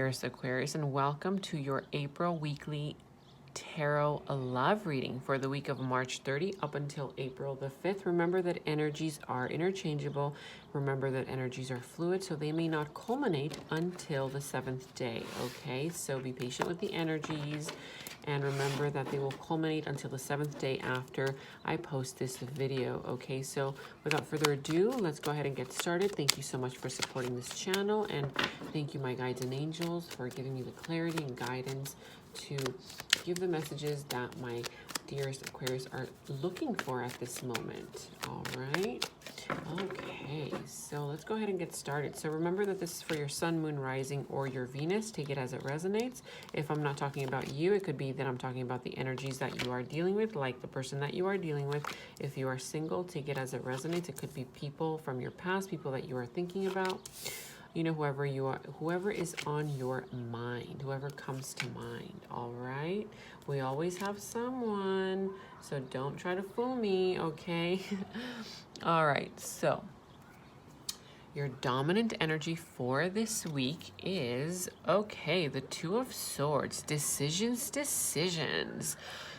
dearest Aquarius, and welcome to your April weekly tarot love reading for the week of March 30 up until April the 5th. Remember that energies are interchangeable. Remember that energies are fluid, so they may not culminate until the 7th day, okay? So be patient with the energies, and remember that they will culminate until the 7th day after I post this video, okay? So without further ado, let's go ahead and get started. Thank you so much for supporting this channel, and thank you, my guides and angels, for giving me the clarity and guidance to give the messages that my dearest Aquarius are looking for at this moment. All right. Okay, so let's go ahead and get started. So remember that this is for your sun, moon, rising, or your Venus. Take it as it resonates. If I'm not talking about you, it could be that I'm talking about the energies that you are dealing with, like the person that you are dealing with. If you are single, take it as it resonates. It could be people from your past, people that you are thinking about. You know, whoever you are, whoever is on your mind, whoever comes to mind, all right? We always have someone, so don't try to fool me, okay? All right, so your dominant energy for this week is, okay, the Two of Swords, decisions.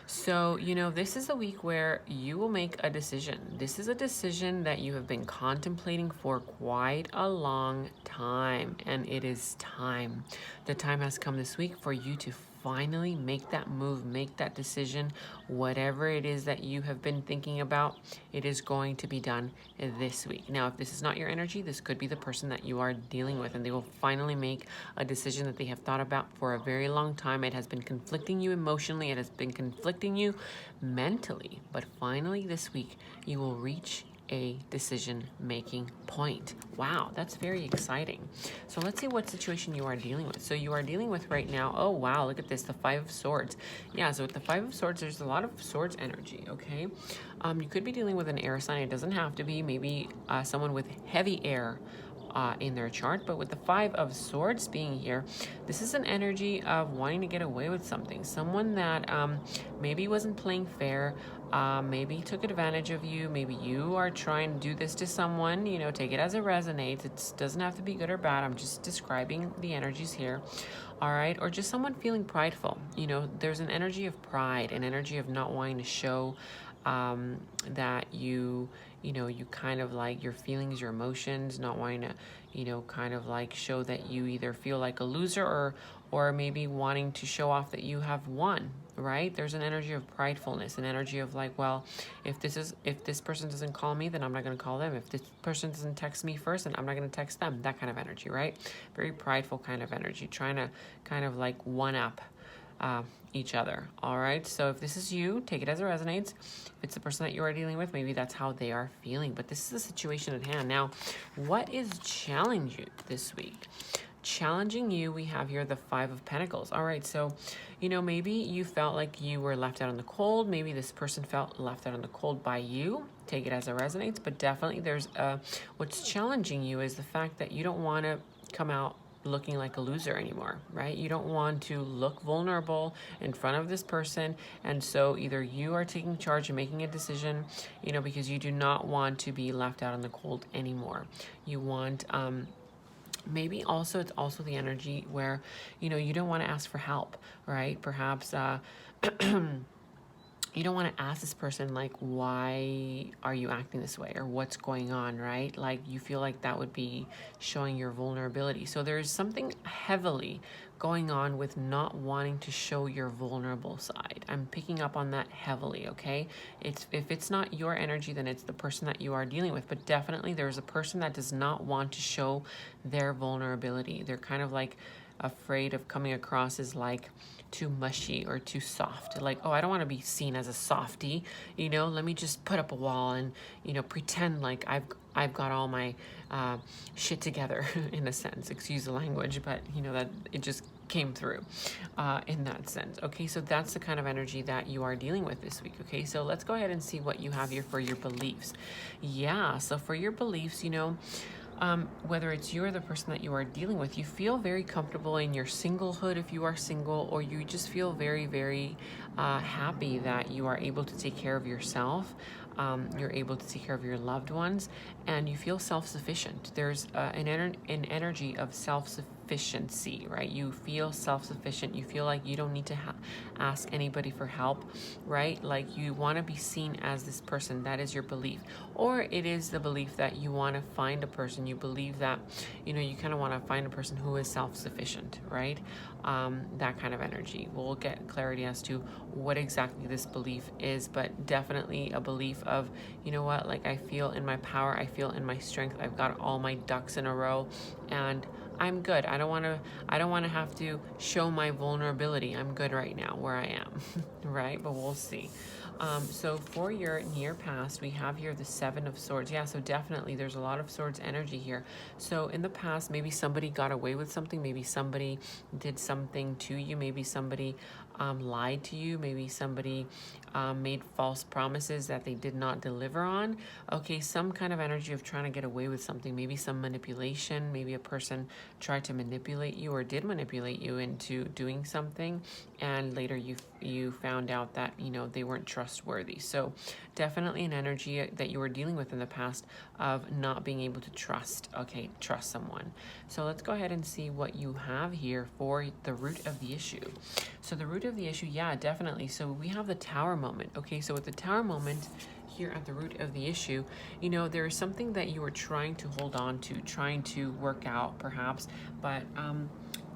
So, you know, this is a week where you will make a decision. This is a decision that you have been contemplating for quite a long time, and it is time. The time has come this week for you to finally make that move, make that decision. Whatever it is that you have been thinking about, it is going to be done this week. Now, if this is not your energy, this could be the person that you are dealing with, and they will finally make a decision that they have thought about for a very long time. It has been conflicting you emotionally, it has been conflicting you mentally, but finally this week you will reach a decision-making point. Wow, that's very exciting. So let's see what situation you are dealing with. So you are dealing with right now, oh wow, look at this, the Five of Swords. Yeah, so with the Five of Swords, there's a lot of swords energy, okay? You could be dealing with an air sign. It doesn't have to be. Maybe someone with heavy air in their chart, but with the Five of Swords being here, this is an energy of wanting to get away with something. Someone that maybe wasn't playing fair, maybe took advantage of you. Maybe you are trying to do this to someone. You know, take it as it resonates. It doesn't have to be good or bad. I'm just describing the energies here. All right, or just someone feeling prideful. You know, there's an energy of pride, an energy of not wanting to show that you kind of like your feelings, your emotions, not wanting to, kind of like show that you either feel like a loser or maybe wanting to show off that you have won, right? There's an energy of pridefulness, an energy of like, well, if this person doesn't call me, then I'm not going to call them. If this person doesn't text me first, then I'm not going to text them. That kind of energy, right? Very prideful kind of energy, trying to kind of like one up each other. All right, so if this is you, take it as it resonates. If it's the person that you are dealing with, maybe that's how they are feeling, but this is the situation at hand. Now, what is challenging you this week? Challenging you, we have here the Five of Pentacles. All right, so maybe you felt like you were left out in the cold. Maybe this person felt left out in the cold by you. Take it as it resonates, but definitely there's what's challenging you is the fact that you don't want to come out looking like a loser anymore, right? You don't want to look vulnerable in front of this person, and so either you are taking charge and making a decision, because you do not want to be left out in the cold anymore. You want maybe also it's also the energy where you don't want to ask for help, right? Perhaps you don't want to ask this person, like, why are you acting this way, or what's going on, right? Like, you feel like that would be showing your vulnerability. So there's something heavily going on with not wanting to show your vulnerable side. I'm picking up on that heavily, okay? If it's not your energy, then it's the person that you are dealing with. But definitely there's a person that does not want to show their vulnerability. They're kind of like afraid of coming across as like too mushy or too soft, like, oh, I don't want to be seen as a softie, let me just put up a wall and pretend like I've got all my shit together in a sense, excuse the language, but that it just came through in that sense. Okay, so that's the kind of energy that you are dealing with this week. Okay, so let's go ahead and see what you have here for your beliefs. Yeah, so for your beliefs, whether it's you or the person that you are dealing with, you feel very comfortable in your singlehood if you are single, or you just feel very, very happy that you are able to take care of yourself. You're able to take care of your loved ones, and you feel self-sufficient. There's an energy of self-sufficiency self-sufficiency, right? You feel self-sufficient. You feel like you don't need to ask anybody for help, right? Like you want to be seen as this person. That is your belief. Or it is the belief that you want to find a person. You believe that, you know, you kind of want to find a person who is self-sufficient, right? That kind of energy. We'll get clarity as to what exactly this belief is, but definitely a belief of, you know what, like I feel in my power, I feel in my strength, I've got all my ducks in a row, and I'm good. I don't want to have to show my vulnerability. I'm good right now where I am, right? But we'll see. So for your near past, we have here the Seven of Swords. Yeah, so definitely there's a lot of Swords energy here. So in the past, maybe somebody got away with something. Maybe somebody did something to you. Maybe somebody lied to you. Maybe somebody made false promises that they did not deliver on. Okay, some kind of energy of trying to get away with something. Maybe some manipulation. Maybe a person tried to manipulate you or did manipulate you into doing something, and later you found out that, you know, they weren't trustworthy. So definitely an energy that you were dealing with in the past of not being able to trust someone. So let's go ahead and see what you have here for the root of the issue. So the root of the issue, yeah, definitely. So we have the Tower moment. Okay, so with the Tower moment here at the root of the issue, you know, there is something that you were trying to hold on to, trying to work out perhaps, but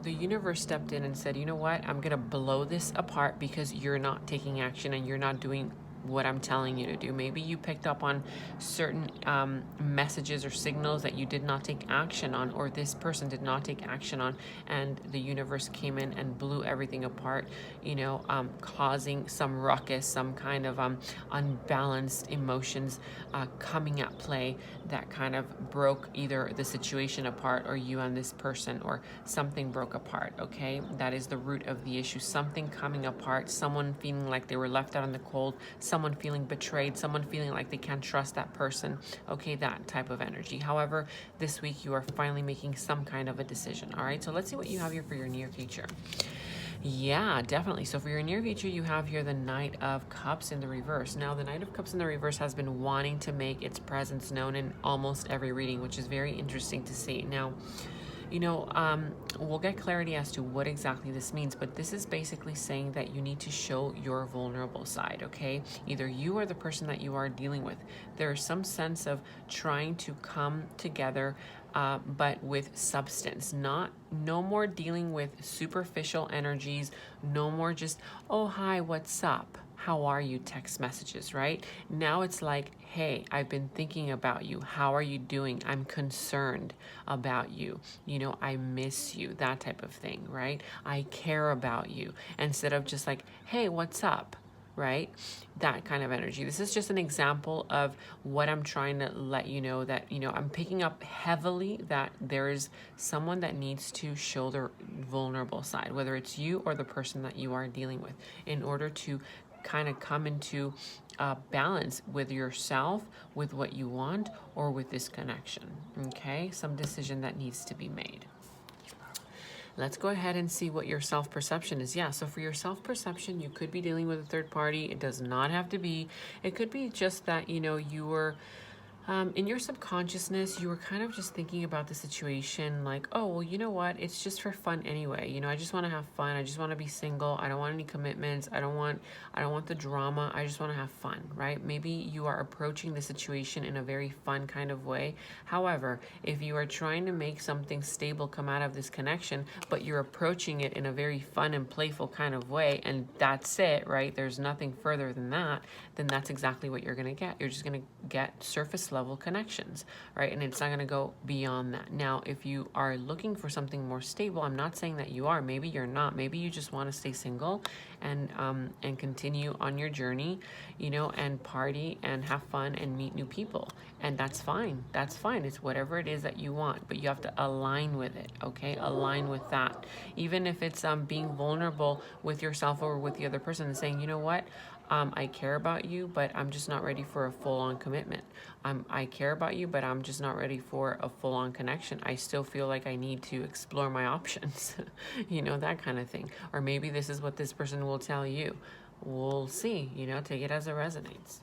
the universe stepped in and said, you know what, I'm gonna blow this apart because you're not taking action and you're not doing what I'm telling you to do. Maybe you picked up on certain messages or signals that you did not take action on, or this person did not take action on, and the universe came in and blew everything apart, you know, causing some ruckus, some kind of unbalanced emotions coming at play that kind of broke either the situation apart or you and this person, or something broke apart. Okay, that is the root of the issue. Something coming apart, someone feeling like they were left out in the cold, someone feeling betrayed, someone feeling like they can't trust that person. Okay, that type of energy. However, this week you are finally making some kind of a decision. All right, so let's see what you have here for your near future. Yeah, definitely. So for your near future, you have here the Knight of Cups in the reverse. Now, the Knight of Cups in the reverse has been wanting to make its presence known in almost every reading, which is very interesting to see. Now, you know, we'll get clarity as to what exactly this means, but this is basically saying that you need to show your vulnerable side, okay? Either you or the person that you are dealing with. There is some sense of trying to come together, but with substance. No more dealing with superficial energies, no more just, oh, hi, what's up? How are you? Text messages, right? Now it's like, hey, I've been thinking about you. How are you doing? I'm concerned about you. You know, I miss you, that type of thing, right? I care about you. Instead of just like, hey, what's up? Right? That kind of energy. This is just an example of what I'm trying to let you know, that, you know, I'm picking up heavily that there is someone that needs to show their vulnerable side, whether it's you or the person that you are dealing with, in order to kind of come into balance with yourself, with what you want, or with this connection. Okay, some decision that needs to be made. Let's go ahead and see what your self-perception is. Yeah, so for your self-perception, you could be dealing with a third party. It does not have to be. It could be just that, you know, you were in your subconsciousness, you were kind of just thinking about the situation like, oh, well, you know what? It's just for fun anyway. You know, I just want to have fun. I just want to be single. I don't want any commitments. I don't want the drama. I just want to have fun, right? Maybe you are approaching the situation in a very fun kind of way. However, if you are trying to make something stable come out of this connection, but you're approaching it in a very fun and playful kind of way, and that's it, right? There's nothing further than that, then that's exactly what you're going to get. You're just going to get surface level connections, right? And it's not going to go beyond that. Now, if you are looking for something more stable, I'm not saying that you are. Maybe you're not. Maybe you just want to stay single and continue on your journey, you know, and party and have fun and meet new people. And that's fine. That's fine. It's whatever it is that you want, but you have to align with it, okay? Align with that. Even if it's being vulnerable with yourself or with the other person and saying, you know what? I care about you, but I'm just not ready for a full-on commitment. I care about you, but I'm just not ready for a full-on connection. I still feel like I need to explore my options, you know, that kind of thing. Or maybe this is what this person will tell you. We'll see, you know, take it as it resonates.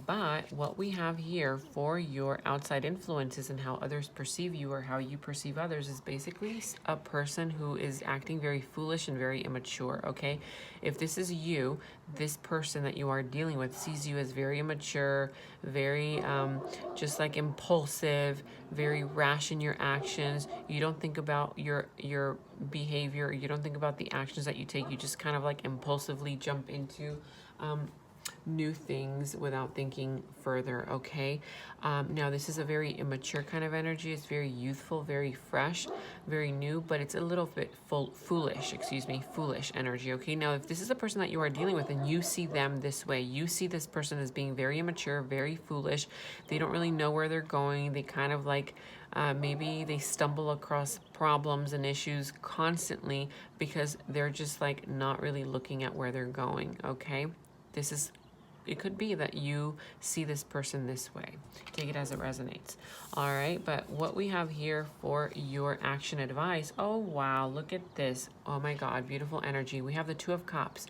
But what we have here for your outside influences and how others perceive you or how you perceive others is basically a person who is acting very foolish and very immature, okay? If this is you, this person that you are dealing with sees you as very immature, very just like impulsive, very rash in your actions. You don't think about your behavior. You don't think about the actions that you take. You just kind of like impulsively jump into new things without thinking further, okay? Now, this is a very immature kind of energy. It's very youthful, very fresh, very new, but it's a little bit foolish energy, okay? Now, if this is a person that you are dealing with and you see them this way, you see this person as being very immature, very foolish. They don't really know where they're going. They kind of like, maybe they stumble across problems and issues constantly because they're just like not really looking at where they're going, okay? It could be that you see this person this way. Take it as it resonates. All right, but what we have here for your action advice, oh wow, look at this. Oh my God, beautiful energy. We have the Two of Cups.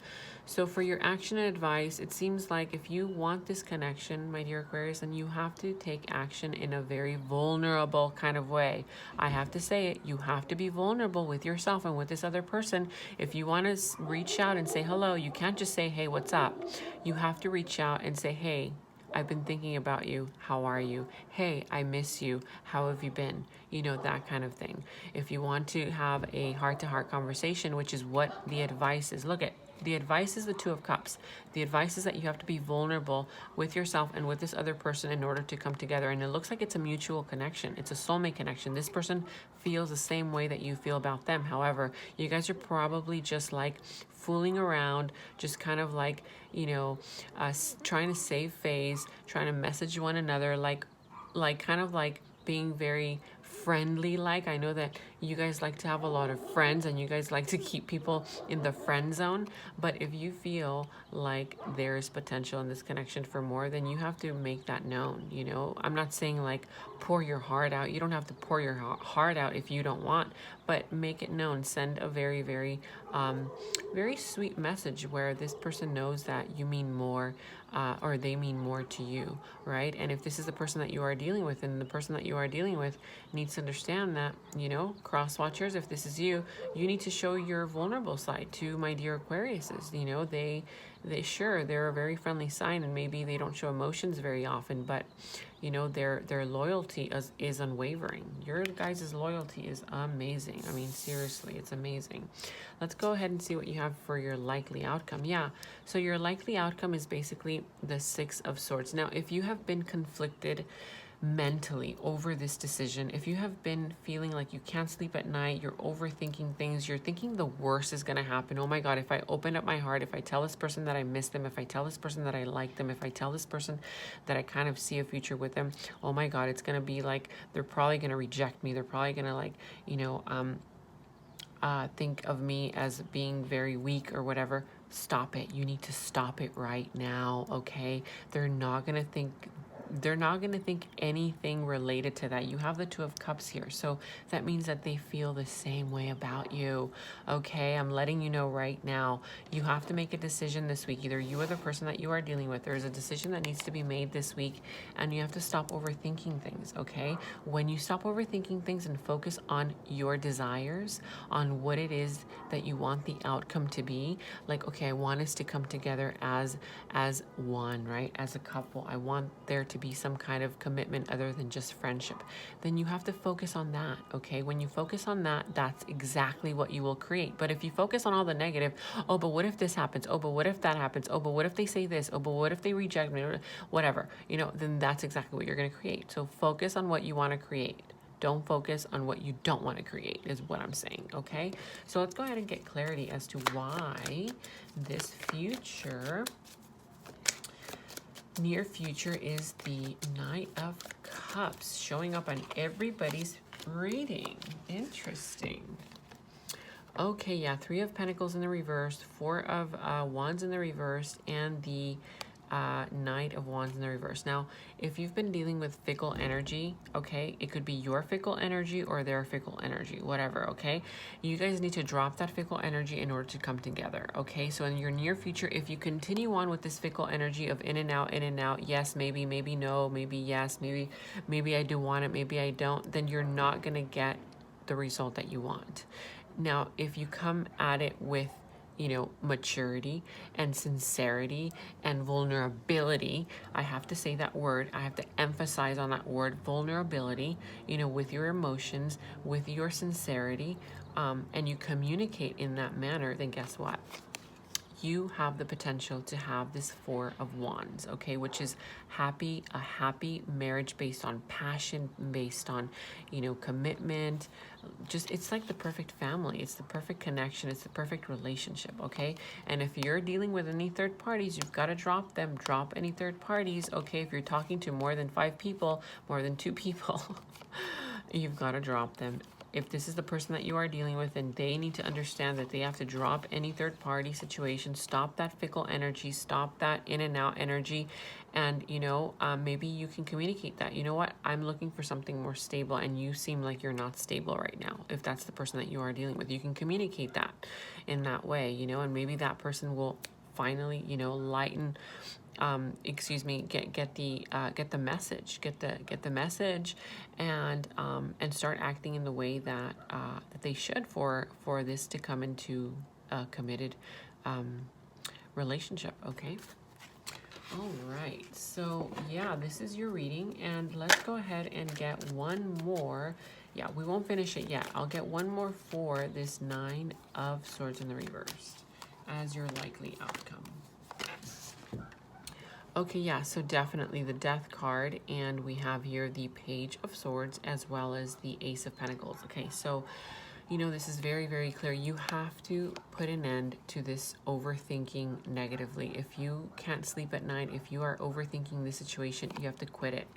So for your action advice, it seems like if you want this connection, my dear Aquarius, then you have to take action in a very vulnerable kind of way. I have to say it, you have to be vulnerable with yourself and with this other person. If you want to reach out and say hello, you can't just say, hey, what's up? You have to reach out and say, hey, I've been thinking about you. How are you? Hey, I miss you. How have you been? You know, that kind of thing. If you want to have a heart-to-heart conversation, which is what the advice is, look at the advice is the Two of Cups. The advice is that you have to be vulnerable with yourself and with this other person in order to come together. And it looks like it's a mutual connection. It's a soulmate connection. This person feels the same way that you feel about them. However, you guys are probably just like fooling around, just kind of like, you know, trying to save face, trying to message one another, like kind of like being very friendly. Like, I know that you guys like to have a lot of friends and you guys like to keep people in the friend zone, but if you feel like there's potential in this connection for more, then you have to make that known. You know, I'm not saying like pour your heart out. You don't have to pour your heart out if you don't want, but make it known. Send a very, very very sweet message where this person knows that you mean more, or they mean more to you, right? And if this is the person that you are dealing with, and the person that you are dealing with needs to understand that, you know, cross watchers, if this is you, you need to show your vulnerable side to my dear Aquariuses. You know, they sure, they're a very friendly sign, and maybe they don't show emotions very often, but you know, their loyalty is unwavering. Your guys' loyalty is amazing. I mean, seriously, it's amazing. Let's go ahead and see what you have for your likely outcome. Yeah, so your likely outcome is basically the Six of Swords. Now, if you have been conflicted mentally over this decision, if you have been feeling like you can't sleep at night, you're overthinking things, you're thinking the worst is going to happen. Oh my God, if I open up my heart, if I tell this person that I miss them, if I tell this person that I like them, if I tell this person that I kind of see a future with them, oh my God, it's going to be like, they're probably going to reject me. They're probably going to like, you know, think of me as being very weak or whatever. Stop it. You need to stop it right now, okay? They're not going to think anything related to that. You have the Two of Cups here, so that means that they feel the same way about you, okay? I'm letting you know right now. You have to make a decision this week. Either you or the person that you are dealing with, there's a decision that needs to be made this week, and you have to stop overthinking things, okay? When you stop overthinking things and focus on your desires, on what it is that you want the outcome to be, like, okay, I want us to come together as one, right? As a couple. I want there to be some kind of commitment other than just friendship. Then you have to focus on that, okay? When you focus on that, that's exactly what you will create. But if you focus on all the negative, oh, but what if this happens? Oh, but what if that happens? Oh, but what if they say this? Oh, but what if they reject me? Whatever, you know, then that's exactly what you're going to create. So focus on what you want to create. Don't focus on what you don't want to create, is what I'm saying, okay? So let's go ahead and get clarity as to why this future, near future, is the Knight of Cups showing up on everybody's reading. Interesting. Okay, yeah, Three of Pentacles in the reverse, Four of Wands in the reverse, and the Knight of Wands in the reverse. Now, if you've been dealing with fickle energy, okay, it could be your fickle energy or their fickle energy, whatever, okay? You guys need to drop that fickle energy in order to come together, okay? So in your near future, if you continue on with this fickle energy of in and out, yes, maybe no, maybe yes, maybe I do want it, maybe I don't, then you're not going to get the result that you want. Now, if you come at it with, you know, maturity and sincerity and vulnerability, I have to say that word, I have to emphasize on that word, vulnerability, you know, with your emotions, with your sincerity, and you communicate in that manner, then guess what? You have the potential to have this Four of Wands, okay, which is a happy marriage based on passion, based on, you know, commitment. Just, it's like the perfect family. It's the perfect connection. It's the perfect relationship, okay? And if you're dealing with any third parties, you've got to drop them. Drop any third parties, okay? If you're talking to more than 5 people, more than 2 people, you've got to drop them. If this is the person that you are dealing with, then they need to understand that they have to drop any third party situation, stop that fickle energy, stop that in and out energy. And, you know, maybe you can communicate that. You know what? I'm looking for something more stable and you seem like you're not stable right now. If that's the person that you are dealing with, you can communicate that in that way, you know, and maybe that person will finally, you know, lighten, get the message, get the message, and start acting in the way that that they should for this to come into a committed relationship. Okay. All right. So yeah, this is your reading, and let's go ahead and get one more. Yeah, we won't finish it yet. I'll get one more for this 9 of Swords in the reverse as your likely outcome. Okay, yeah, so definitely the Death card, and we have here the Page of Swords as well as the Ace of Pentacles. Okay, so, you know, this is very, very clear. You have to put an end to this overthinking negatively. If you can't sleep at night, if you are overthinking the situation, you have to quit it.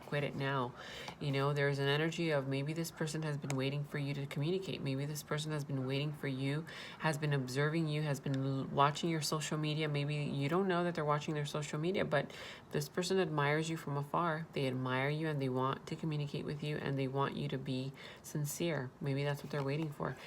Quit it now. You know, there's an energy of maybe this person has been waiting for you to communicate. Maybe this person has been waiting for you, has been observing you, has been watching your social media. Maybe you don't know that they're watching their social media, but this person admires you from afar. They admire you and they want to communicate with you and they want you to be sincere. Maybe that's what they're waiting for.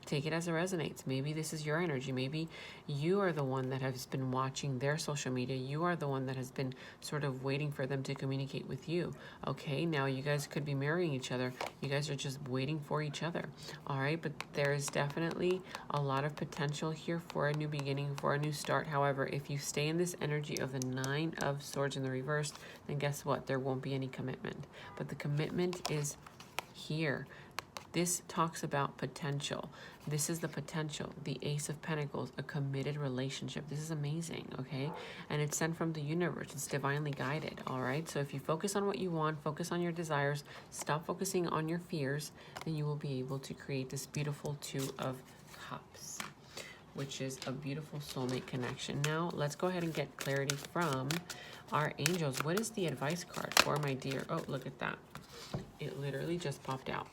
Take it as it resonates. Maybe this is your energy. Maybe you are the one that has been watching their social media. You are the one that has been sort of waiting for them to communicate with you. Okay, now you guys could be marrying each other. You guys are just waiting for each other. All right, but there is definitely a lot of potential here for a new beginning, for a new start. However, if you stay in this energy of the 9 of Swords in the reverse, then guess what? There won't be any commitment. But the commitment is here. This talks about potential. This is the potential, the Ace of Pentacles, a committed relationship. This is amazing, okay? And it's sent from the universe. It's divinely guided, all right? So if you focus on what you want, focus on your desires, stop focusing on your fears, then you will be able to create this beautiful 2 of Cups, which is a beautiful soulmate connection. Now, let's go ahead and get clarity from our angels. What is the advice card for my dear? Oh, look at that. It literally just popped out.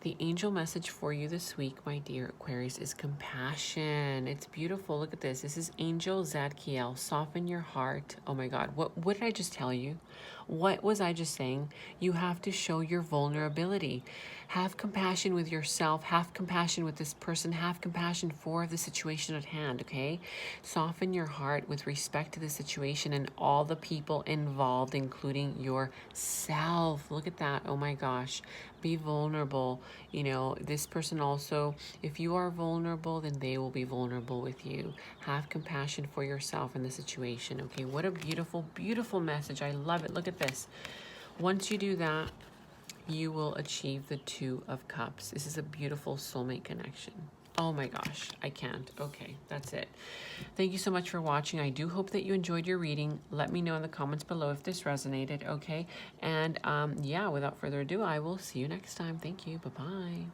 The angel message for you this week, my dear Aquarius, is compassion. It's beautiful. Look at this. This is Angel Zadkiel. Soften your heart. Oh my God. What did I just tell you? What was I just saying? You have to show your vulnerability. Have compassion with yourself. Have compassion with this person. Have compassion for the situation at hand, okay? Soften your heart with respect to the situation and all the people involved, including yourself. Look at that. Oh my gosh. Be vulnerable. You know, this person also, if you are vulnerable, then they will be vulnerable with you. Have compassion for yourself in the situation, okay? What a beautiful, beautiful message. I love it. Look at this. Once you do that, you will achieve the 2 of Cups. This is a beautiful soulmate connection. Oh my gosh, I can't. Okay, that's it. Thank you so much for watching. I do hope that you enjoyed your reading. Let me know in the comments below if this resonated, okay? And yeah, without further ado, I will see you next time. Thank you. Bye-bye.